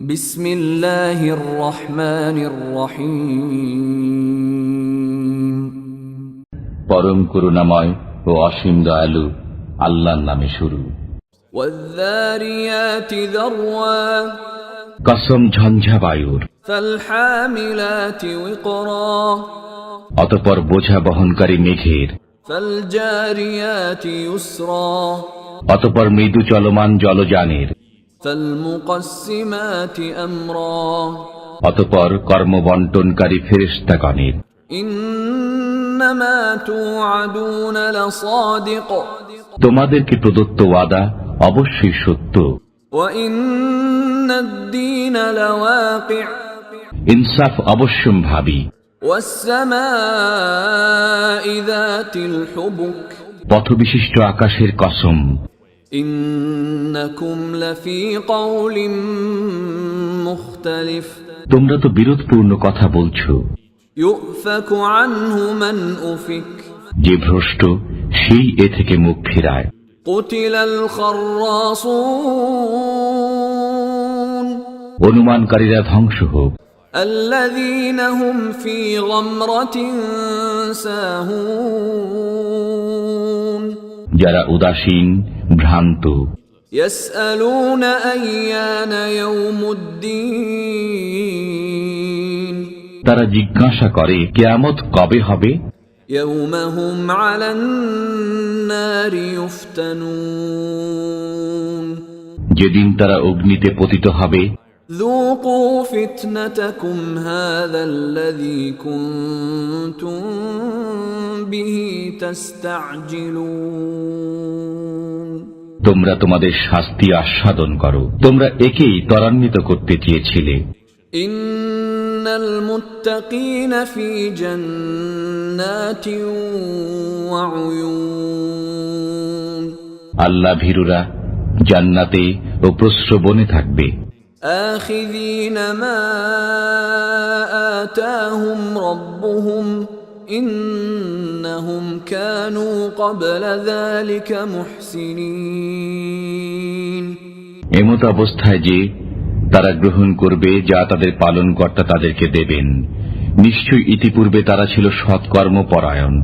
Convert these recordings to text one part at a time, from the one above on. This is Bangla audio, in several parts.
বিসমিল্লাহির রহমানির রহিম। পরম করুণাময় ও অসীম দয়ালু আল্লাহর নামে শুরু। ওয়ায-যারিয়াতি যারওয়া, কসম ঝঞ্ঝা বায়ুর। ফাল-হামিলাতি উকরা, অতঃপর বোঝা বহনকারী মেঘের। ফাল-জারিয়াতি ইউসরা, অতঃপর মৃদু চলমান জলযানের। ফাল-মুকাসসিমাতি আমরা, অতঃপর কর্মবণ্টনকারী ফেরেশতাগণের। ইন্নামা তুআদুনা লাসাদিক, তোমাদেরকে প্রদত্ত ওয়াদা অবশ্যই সত্য। ওয়া ইন্নাদ-দীনা লাওয়াকি', ইনসাফ অবশ্যম্ভাবী। ওয়াস-সামাই যাতিল হুবুক, পথবিশিষ্ট আকাশের কসম। ইন্নাকুম লাফী কওলিম মুখতালিফ, তোমরা তো বিরোধপূর্ণ কথা বলছো। ইউফাকু আনহু মান উফিক, যে ভ্রষ্ট সেই এ থেকে মুখ ফেরায়। কুতিলাল খাররাসুন, অনুমানকারীরা ধ্বংস হোক। আল্লাযীনা হুম ফী গামরাতিন সাহুন, যারা উদাসীন ভ্রান্ত। ইয়াসআলুনা আইয়ানা ইয়াউমুদ্দীন, তারা জিজ্ঞাসা করে কিয়ামত কবে হবে। ইয়াউমা হুম আলান নারি ইউফতানুন, যেদিন তারা অগ্নিতে পতিত হবে। যুকু ফিতনাতাকুম হাযাল্লাযী কুনতুম বিহি তাস্তা'জিলুন, তোমরা তোমাদের শাস্তি আস্বাদন করো, তোমরা একেই ত্বরান্বিত করতে চেয়েছিলে। ইন্নাল মুত্তাকিনা ফী জান্নাতিন ওয়া উয়ুন, আল্লাহ ভীরুরা জান্নাতে ও প্রস্রবণে থাকবে। আখিযীনা মা আতাহুম রাব্বুহুম ইন্নাহুম কানু ক্বাবলা যালিকা মুহসিনিন, এমত অবস্থায় যে তারা গ্রহণ করবে যা তাদের পালনকর্তা তাদেরকে দেবেন। নিশ্চয়ই ইতিপূর্বে তারা ছিল সৎকর্মপরায়ণ।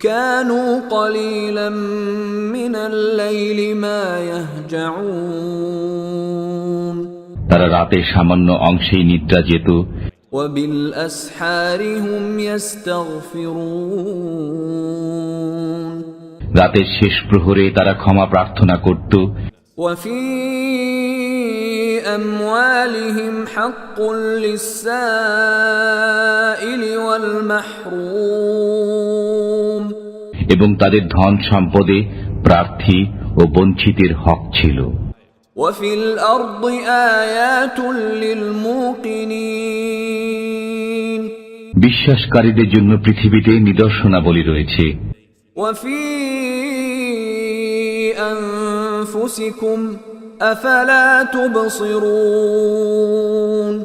কানু কলিলাম মিনাল লাইলি মা ইয়াহজাউন, তারা রাতে সামান্য অংশেই নিদ্রা যেত। ওয়া বিল আসহারি হুম ইস্তাগফিরুন, রাতের শেষ প্রহরে তারা ক্ষমা প্রার্থনা করত। ওয়া ফী আমওয়ালিহিম হাক্কুল লিস-সাইলি ওয়াল মাহরুম, এবং তাদের ধন সম্পদে প্রার্থী ও বঞ্চিতের হক ছিল। ওয়া ফিল আরদি আয়াতুল লিল মুকিনিন, বিশ্বাসকারীদের জন্য পৃথিবীতে নিদর্শনাবলী রয়েছে। ওয়া ফী আনফুসিকুম আফালা তুবসিরুন,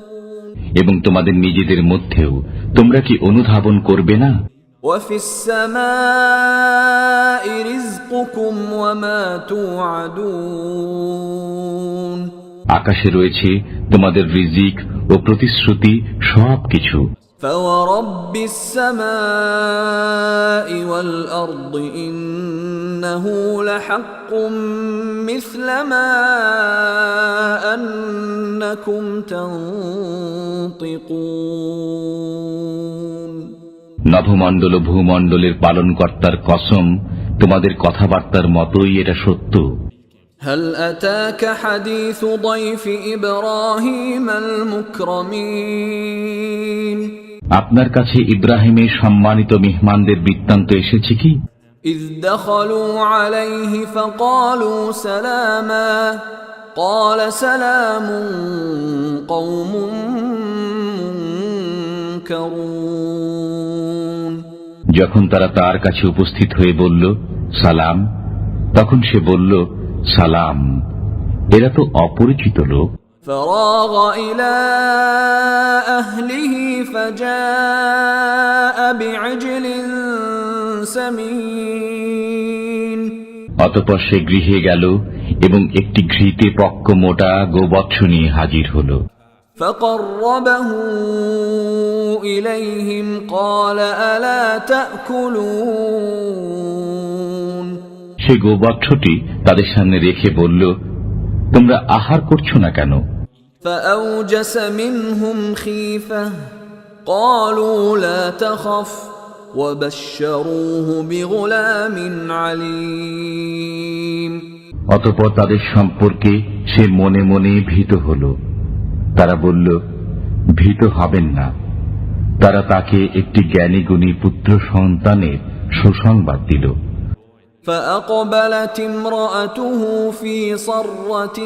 এবং তোমাদের নিজেদের মধ্যেও তোমরা কি অনুধাবন করবে না। ওয়া ফিস সামাই রিজকুকুম ওয়া মা তুআদুন, আকাশে রয়েছে তোমাদের রিজিক ও প্রতিশ্রুতি সবকিছু। ফাওয়ারাব্বিস সামাই ওয়াল আরদি ইন্নাহু লাহাক্কুম মিছলা মা আন্নাকুম তানতিকুন, নভমণ্ডল ও ভূমণ্ডলের পালনকর্তার কসম, তোমাদের কথাবার্তার মতোই এটা সত্য। হাল আতাকা হাদিসু দাইফি ইব্রাহিমাল মুকরামিন, আপনার কাছে ইব্রাহিমের সম্মানিত মেহমানদের বৃত্তান্ত এসেছে কি। ইয দাখালু আলাইহি ফাকালু সালামা ক্বালা সালামুন কওমুন মুনকারুন, যখন তারা তার কাছে উপস্থিত হয়ে বলল সালাম, তখন সে বলল সালাম, এরা তো অপরিচিত লোক। ফারাগ ইলা আহলিহি ফাজাআ বি'আজলিন সামিন, অতঃপর সে গৃহে গেল এবং একটি ঘৃতে পক্ক মোটা গোবৎস নিয়ে হাজির হল। فقربه إليهم قال ألا تأكلون সে গোবৎসটি তাদের সামনে রেখে বলল, তোমরা আহার করছো না কেন? فأوجس منهم خيفة قالوا لا تخف وبشروه بغلام عليم অতঃপর তাদের সম্পর্কে সে মনে মনে ভীত হল। তারা বলল, ভীত হবেন না। তারা তাকে একটি জ্ঞানী গুণী পুত্র সন্তানের সুসংবাদ দিল। فأقبلت امرأته في صرة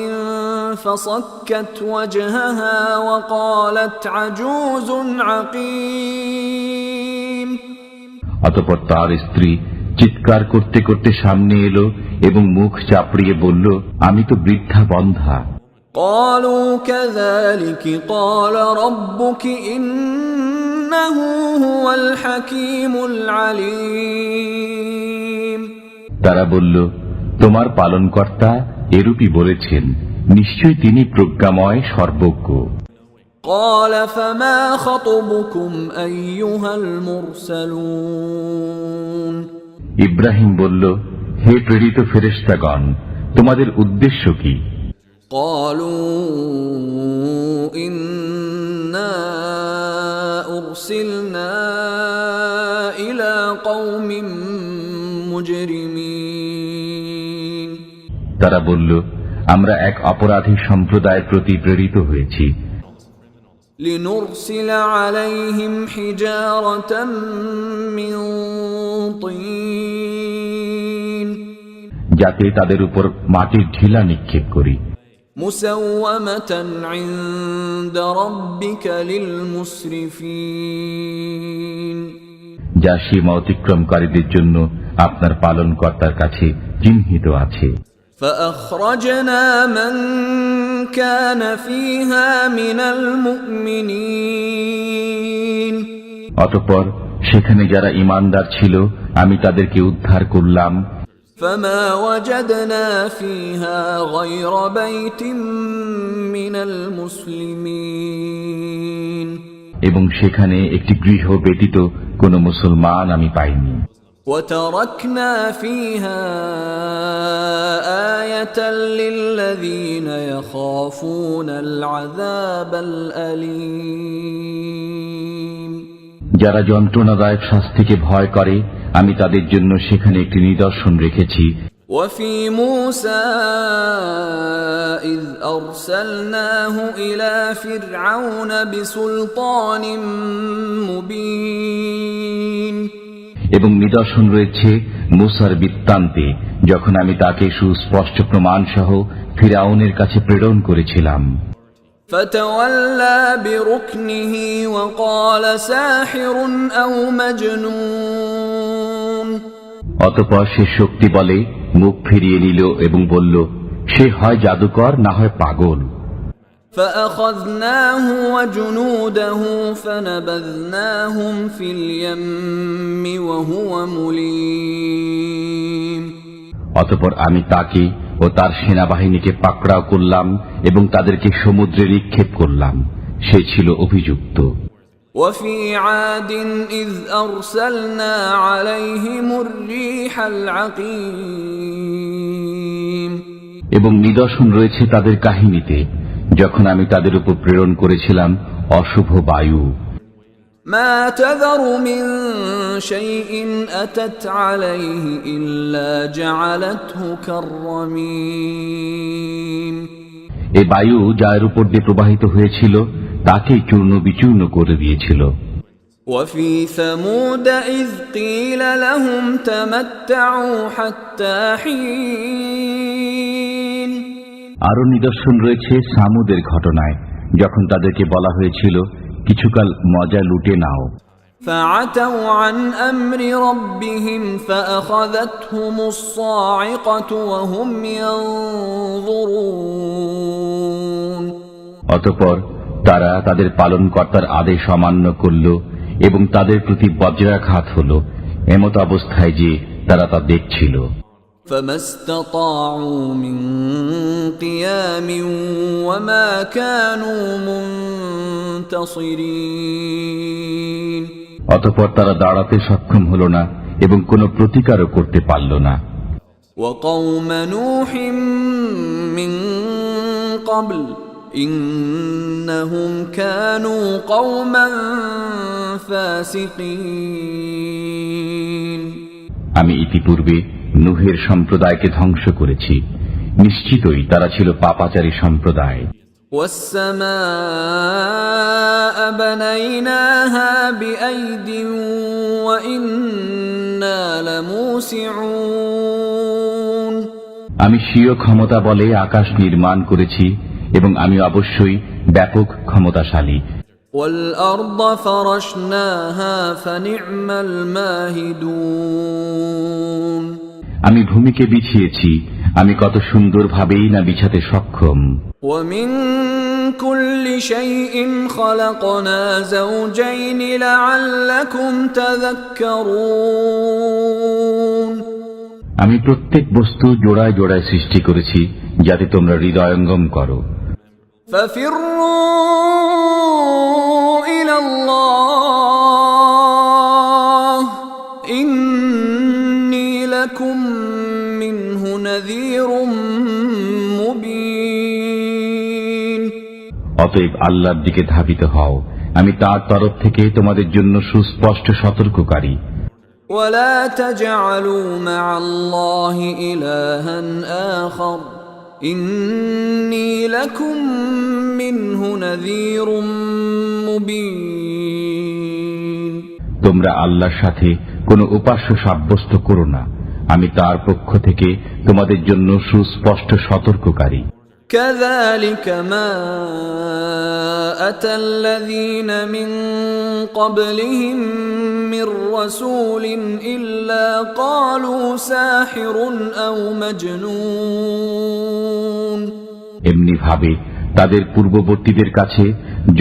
فصكت وجهها وقالت عجوز عقيم অতঃপর তার স্ত্রী চিৎকার করতে করতে সামনে এলো এবং মুখ চাপড়িয়ে বলল, আমি তো বৃদ্ধা বন্ধ্যা। قالوا كذلك قال ربك إنه هو الحكيم العليم তারা বলল, তোমার পালনকর্তা এরূপই বলেছেন, নিশ্চয়ই তিনি প্রজ্ঞাময় সর্বজ্ঞ। قال فما خطبكم أيها المرسلون ইব্রাহিম বলল, হে প্রেরিত ফেরেশতাগণ, তোমাদের উদ্দেশ্য কি? قالوا إنا أرسلنا إلى قوم مجرمين তারা বলল, আমরা এক অপরাধী সম্প্রদায়ের প্রতি প্রেরিত হয়েছি। لنرسل عليهم حجارة من طين যাতে তাদের উপর মাটির ঢিলা নিক্ষেপ করি। مسومة عند ربك للمسرفين যা সীমা অতিক্রমকারীদের জন্য আপনার পালনকর্তার কাছে চিহ্নিত আছে। فأخرجنا من كان فيها من المؤمنين অতঃপর সেখানে যারা ঈমানদার ছিল আমি তাদেরকে উদ্ধার করলাম। فما وجدنا فيها غير بيت من المسلمين এবং সেখানে একটি গৃহ ব্যতীত কোনো মুসলমান আমি পাইনি। وتركنا فيها آية للذين يخافون العذاب الأليم যারা যন্ত্রণাদায়ক শাস্তিকে ভয় করে আমি তাদের জন্য সেখানে একটি নিদর্শন রেখেছি। وفي موسى إذ أرسلناه إلى فرعون بسلطان مبين এবং নিদর্শন রয়েছে মূসার বৃত্তান্তে, যখন আমি তাকে সুস্পষ্ট প্রমাণ সহ ফিরআউনের কাছে প্রেরণ করেছিলাম। فتولى بركنه وقال ساحر أو مجنون অতঃপর সে শক্তি বলে মুখ ফিরিয়ে নিল এবং বলল, সে হয় জাদুকর না হয় পাগল। فأخذناه وجنوده فنبذناهم في اليم وهو مليم অতঃপর আমি তাকে ও তার সেনাবাহিনীকে পাকড়াও করলাম এবং তাদেরকে সমুদ্রে নিক্ষেপ করলাম। সে ছিল অভিযুক্ত। وفي عاد إذ أرسلنا عليهم الريح العقيم এবং নিদর্শন রয়েছে তাদের কাহিনীতে, যখন আমি তাদের উপর প্রেরণ করেছিলাম অশুভ বায়ু। ما تذر من شيء أتت عليه إلا جعلته كالرميم এই বায়ু যার উপর দিয়ে প্রবাহিত হয়েছিল তাকেই চূর্ণ বিচূর্ণ করে দিয়েছিল। وفي ثمود إذ قيل لهم تمتعوا حتى حين আরো নিদর্শন রয়েছে সামুদের ঘটনায়, যখন তাদেরকে বলা হয়েছিল কিছুকাল মজা লুটে নাও। فعتوا عن أمر ربهم فأخذتهم الصاعقة وهم ينظرون অতঃপর তারা তাদের পালনকর্তার আদেশ অমান্য করল এবং তাদের প্রতি বজ্রাঘাত হল, এমত অবস্থায় যে তারা তা দেখছিল। فما استطاعوا من قيام وما كانوا منتصرين অতঃপর তারা দাঁড়াতে সক্ষম হল না এবং কোনো প্রতিকারও করতে পারল না। وقوم نوح من قبل إنهم كانوا قوما فاسقين আমি ইতিপূর্বে নূহের সম্প্রদায়কে ধ্বংস করেছি, নিশ্চিতই তারা ছিল পাপাচারী সম্প্রদায়। والسماء بنيناها بأيد وإنا لموسعون আমি স্বীয় ক্ষমতা বলে আকাশ নির্মাণ করেছি এবং আমি অবশ্যই ব্যাপক ক্ষমতাশালী। والأرض فرشناها فنعم الماهدون আমি ভূমিকে বিছিয়েছি, আমি কত সুন্দরভাবেই না বিছাতে সক্ষম। ومن كل شيء خلقنا زوجين لعلكم تذكرون আমি প্রত্যেক বস্তু জোড়ায় জোড়ায় সৃষ্টি করেছি যাতে তোমরা হৃদয়ঙ্গম করো। ففروا إلى الله إني لكم منه نذير مبين অতএব আল্লাহর দিকে ধাবিত হও, আমি তার তরফ থেকে তোমাদের জন্য সুস্পষ্ট সতর্ককারী। ولا تجعلوا مع الله إلها آخر إني لكم منه نذير مبين তোমরা আল্লাহর সাথে কোনো উপাস্য সাব্যস্ত করো না, আমি তার পক্ষ থেকে তোমাদের জন্য সুস্পষ্ট সতর্ককারী। كذلك ما أتى الذين من قبلهم من رسول إلا قالوا ساحر أو مجنون এমনি ভাবে তাদের পূর্ববর্তীদের কাছে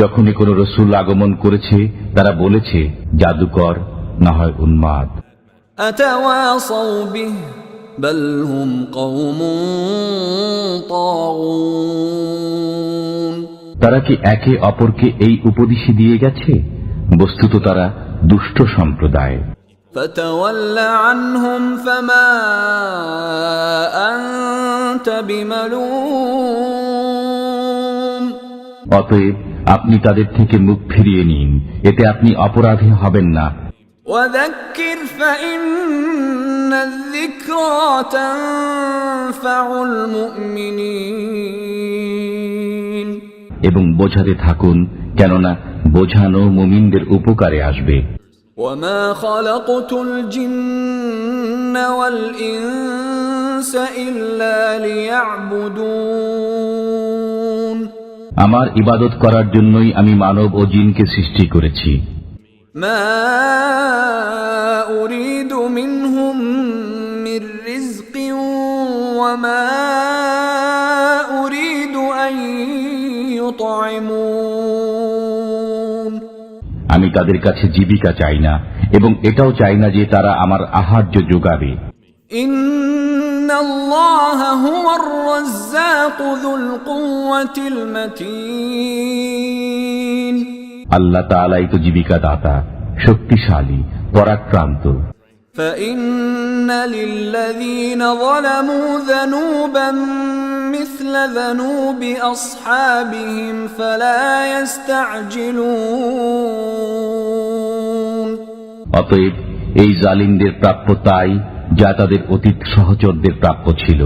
যখনই কোনো রসূল আগমন করেছে তারা বলেছে জাদুকর, না হয় উন্মাদ। أتواصوا به بل هم قوم طاغون তারা কি একে অপরকে এই উপদেশই দিয়ে গেছে? বস্তুত তারা দুষ্ট সম্প্রদায়। فتول عنهم فما أنت بملوم অতএব আপনি তাদের থেকে মুখ ফিরিয়ে নিন, এতে আপনি অপরাধী হবেন না। وذكر فإن الذكرى تنفع المؤمنين এবং বোঝাতে থাকুন, কেননা বোঝানো মুমিনদের উপকারে আসবে। وما خلقت الجن والإنس إلا ليعبدون আমার ইবাদত করার জন্যই আমি মানব ও জিনকে সৃষ্টি করেছি। ما أريد منهم من رزق وما أريد أن يطعمون আমি তাদের কাছে জীবিকা চাই না এবং এটাও চাই না যে তারা আমার আহার্য যোগাবে। إن الله هو الرزاق ذو القوة المتين আল্লাহ তাআলাই তো জীবিকা দাতা, শক্তিশালী, পরাক্রান্ত। فإن للذين ظلموا ذنوبا مثل ذنوب أصحابهم فلا يستعجلون অতএব এই জালিমদের প্রাপ্য তাই যা তাদের অতীত সহচরদের প্রাপ্য ছিল,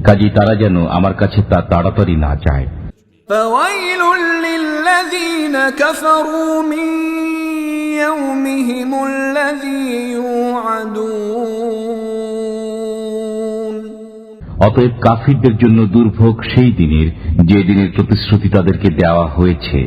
কাজেই তারা যেন আমার কাছে তা তাড়াতাড়ি না চায়। فويل للذين كفروا من يومهم الذي يوعدون অতএব কাফিরদের জন্য দুর্ভোগ সেই দিনের, যে দিনের প্রতিশ্রুতি তাদেরকে দেওয়া হয়েছে।